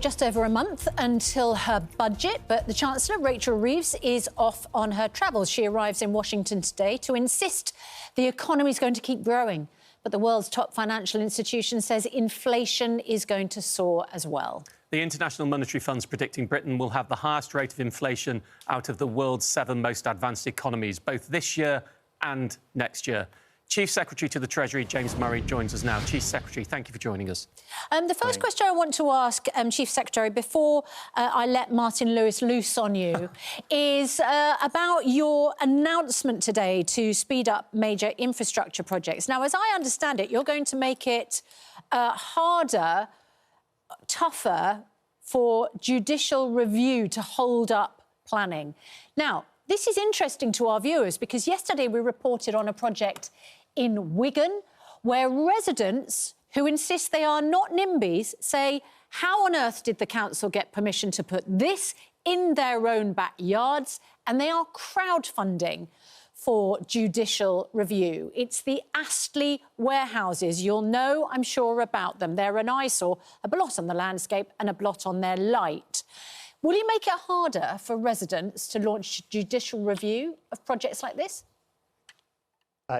Just over a month until her budget, but the Chancellor, Rachel Reeves, is off on her travels. She arrives in Washington today to insist the economy is going to keep growing. But the world's top financial institution says inflation is going to soar as well. The International Monetary Fund's predicting Britain will have the highest rate of inflation out of the world's 7 most advanced economies, both this year and next year. Chief Secretary to the Treasury, James Murray, joins us now. Chief Secretary, thank you for joining us. The first question I want to ask, Chief Secretary, before I let Martin Lewis loose on you, is about your announcement today to speed up major infrastructure projects. Now, as I understand it, you're going to make it harder, tougher for judicial review to hold up planning. Now, this is interesting to our viewers because yesterday we reported on a project in Wigan where residents who insist they are not NIMBYs say, how on earth did the council get permission to put this in their own backyards? And they are crowdfunding for judicial review. It's the Astley warehouses. You'll know, I'm sure, about them. They're an eyesore, a blot on the landscape and a blot on their light. Will you make it harder for residents to launch judicial review of projects like this?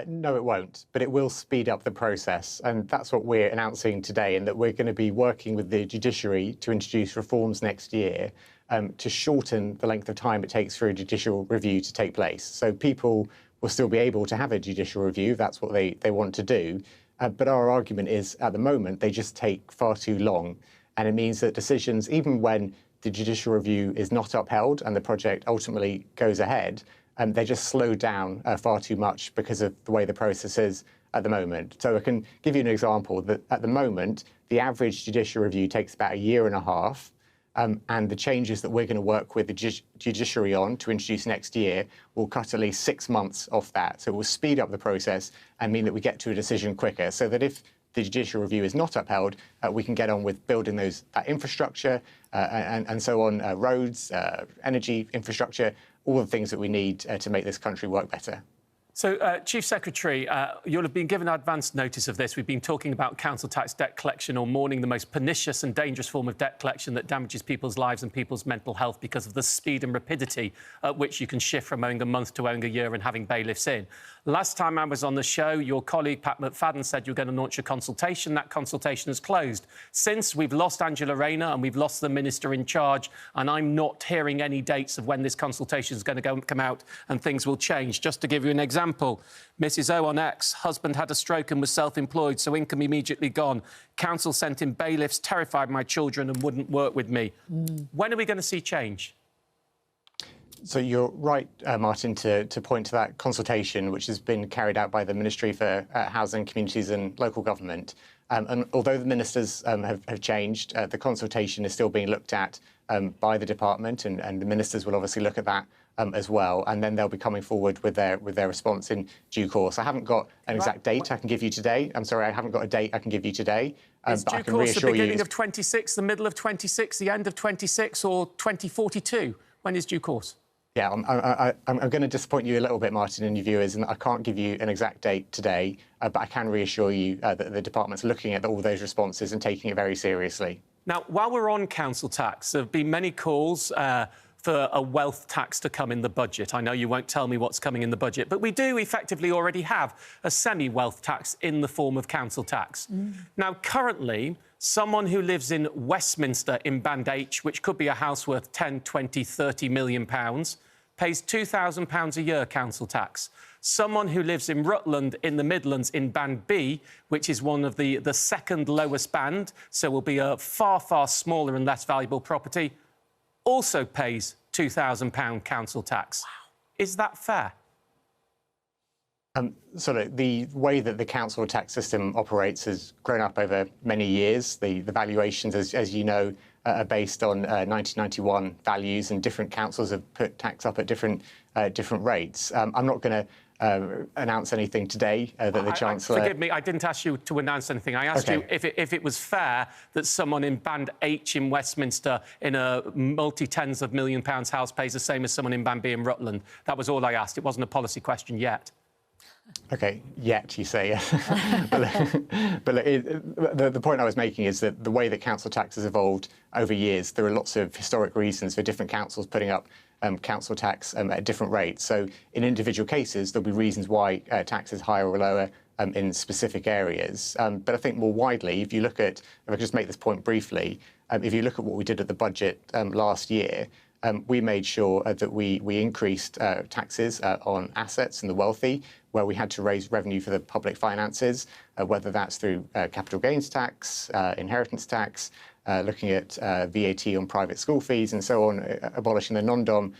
No, it won't, but it will speed up the process. And that's what we're announcing today, and that we're going to be working with the judiciary to introduce reforms next year to shorten the length of time it takes for a judicial review to take place. So people will still be able to have a judicial review, if that's what they want to do. But our argument is, at the moment, they just take far too long. And it means that decisions, even when the judicial review is not upheld and the project ultimately goes ahead, they just slow down far too much because of the way the process is at the moment. So I can give you an example that at the moment, the average judicial review takes about 1.5 years, and the changes that we're going to work with the judiciary on to introduce next year will cut at least 6 months off that. So it will speed up the process and mean that we get to a decision quicker, so that if the judicial review is not upheld, we can get on with building that infrastructure and so on, roads, energy infrastructure, all the things that we need to make this country work better. So, Chief Secretary, you'll have been given advance notice of this. We've been talking about council tax debt collection or mourning the most pernicious and dangerous form of debt collection that damages people's lives and people's mental health because of the speed and rapidity at which you can shift from owing a month to owing a year and having bailiffs in. Last time I was on the show, your colleague Pat McFadden said you were going to launch a consultation. That consultation has closed. Since, we've lost Angela Rayner and we've lost the minister in charge, and I'm not hearing any dates of when this consultation is going to come out and things will change. Just to give you an example, Mrs O on X, husband had a stroke and was self-employed, so income immediately gone. Council sent in bailiffs, terrified my children and wouldn't work with me. When are we going to see change? So you're right, Martin, to point to that consultation, which has been carried out by the Ministry for Housing, Communities and Local Government. And although the ministers have changed, the consultation is still being looked at by the department, and the ministers will obviously look at that as well, and then they'll be coming forward with their response in due course. I haven't got an exact date I can give you today. I'm sorry, I haven't got a date I can give you today. Is but due I can course reassure the beginning you of 26, the middle of 26, the end of 26, or 2042? When is due course? Yeah, I'm going to disappoint you a little bit, Martin, and your viewers, and I can't give you an exact date today, but I can reassure you that the department's looking at all those responses and taking it very seriously. Now, while we're on council tax, there have been many calls for a wealth tax to come in the budget. I know you won't tell me what's coming in the budget, but we do effectively already have a semi-wealth tax in the form of council tax. Now, currently, someone who lives in Westminster in Band H, which could be a house worth 10, 20, 30 million pounds, pays £2,000 a year council tax. Someone who lives in Rutland in the Midlands in Band B, which is one of the second lowest band, so will be a far, far smaller and less valuable property, also pays £2,000 council tax. Wow. Is that fair? The way that the council tax system operates has grown up over many years. The valuations, as you know, are based on 1991 values, and different councils have put tax up at different rates. I'm not going to announce anything today that the Chancellor... Forgive me, I didn't ask you to announce anything. I asked you if it was fair that someone in Band H in Westminster in a multi-tens of million pounds house pays the same as someone in Band B in Rutland. That was all I asked. It wasn't a policy question yet. OK, yet, you say. But the point I was making is that the way that council tax has evolved over years, there are lots of historic reasons for different councils putting up council tax at different rates. So in individual cases, there'll be reasons why tax is higher or lower in specific areas. But I think more widely, if you look at, if I could just make this point briefly, if you look at what we did at the budget last year, we made sure that we increased taxes on assets and the wealthy, where we had to raise revenue for the public finances, whether that's through capital gains tax, inheritance tax, looking at VAT on private school fees and so on, abolishing the non-dom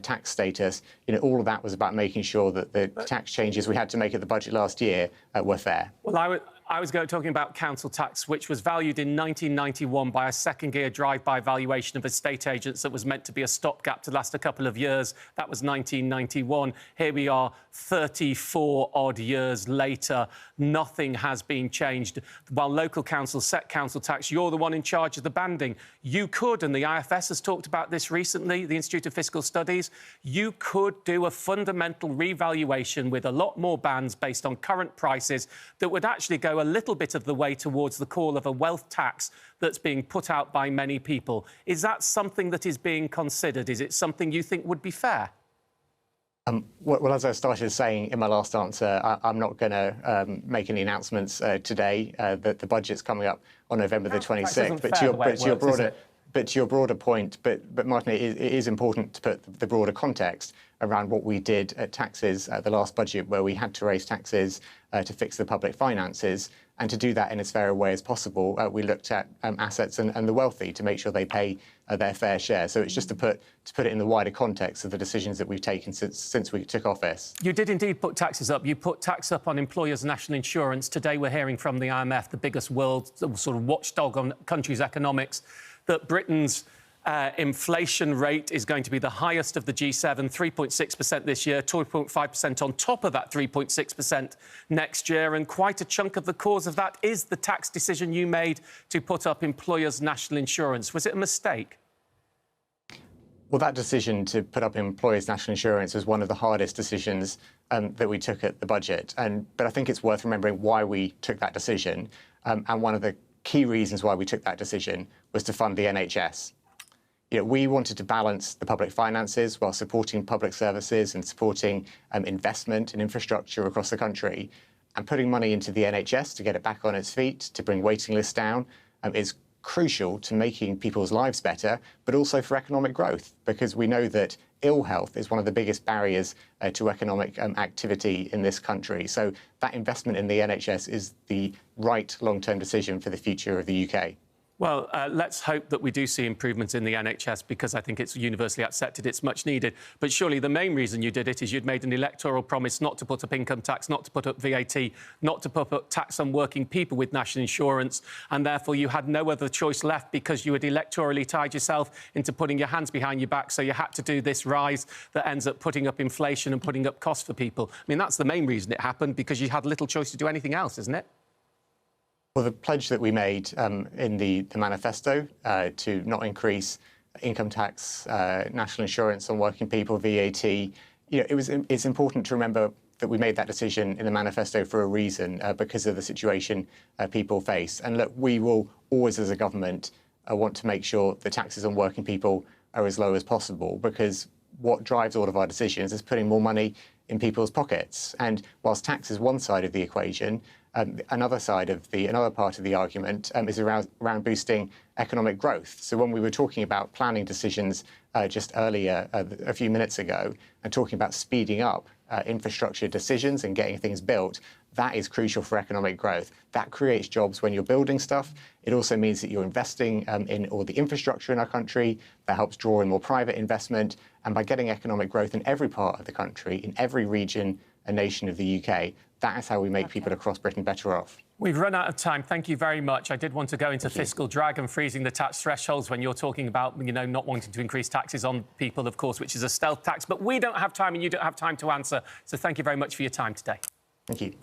tax status. All of that was about making sure that the tax changes we had to make at the budget last year were fair. Well, I was talking about council tax, which was valued in 1991 by a second-gear drive-by valuation of estate agents that was meant to be a stopgap to last a couple of years. That was 1991. Here we are 34-odd years later. Nothing has been changed. While local councils set council tax, you're the one in charge of the banding. You could, and the IFS has talked about this recently, the Institute of Fiscal Studies, you could do a fundamental revaluation with a lot more bands based on current prices that would actually go a little bit of the way towards the call of a wealth tax that's being put out by many people. Is that something that is being considered? Is it something you think would be fair? Well, as I started saying in my last answer, I'm not going to make any announcements today. That the budget's coming up on November the 26th. But to your broader point, but Martin, it is important to put the broader context around what we did at taxes at the last budget, where we had to raise taxes to fix the public finances, and to do that in as fair a way as possible. We looked at assets and the wealthy to make sure they pay their fair share. So it's just to put it in the wider context of the decisions that we've taken since we took office. You did indeed put taxes up. You put tax up on employers' national insurance. Today we're hearing from the IMF, the biggest world sort of watchdog on countries' economics, that Britain's inflation rate is going to be the highest of the G7, 3.6% this year, 2.5% on top of that 3.6% next year. And quite a chunk of the cause of that is the tax decision you made to put up employers' national insurance. Was it a mistake? Well, that decision to put up employers' national insurance was one of the hardest decisions that we took at the budget. But I think it's worth remembering why we took that decision. And one of the key reasons why we took that decision was to fund the NHS. We wanted to balance the public finances while supporting public services and supporting investment and infrastructure across the country. And putting money into the NHS to get it back on its feet, to bring waiting lists down, is crucial to making people's lives better, but also for economic growth, because we know that ill health is one of the biggest barriers to economic activity in this country. So that investment in the NHS is the right long-term decision for the future of the UK. Well, let's hope that we do see improvements in the NHS, because I think it's universally accepted it's much needed. But surely the main reason you did it is you'd made an electoral promise not to put up income tax, not to put up VAT, not to put up tax on working people with national insurance, and therefore you had no other choice left, because you had electorally tied yourself into putting your hands behind your back, so you had to do this rise that ends up putting up inflation and putting up costs for people. I mean, that's the main reason it happened, because you had little choice to do anything else, isn't it? Well, the pledge that we made in the manifesto to not increase income tax, national insurance on working people, VAT, it's important to remember that we made that decision in the manifesto for a reason, because of the situation people face. And look, we will always, as a government, want to make sure the taxes on working people are as low as possible, because what drives all of our decisions is putting more money in people's pockets. And whilst tax is one side of the equation, another part of the argument is around boosting economic growth. So when we were talking about planning decisions just earlier, a few minutes ago, and talking about speeding up infrastructure decisions and getting things built, that is crucial for economic growth. That creates jobs when you're building stuff. It also means that you're investing in all the infrastructure in our country. That helps draw in more private investment. And by getting economic growth in every part of the country, in every region and nation of the UK, that is how we make people across Britain better off. We've run out of time. Thank you very much. I did want to go into fiscal drag and freezing the tax thresholds when you're talking about, not wanting to increase taxes on people, of course, which is a stealth tax. But we don't have time and you don't have time to answer. So thank you very much for your time today. Thank you.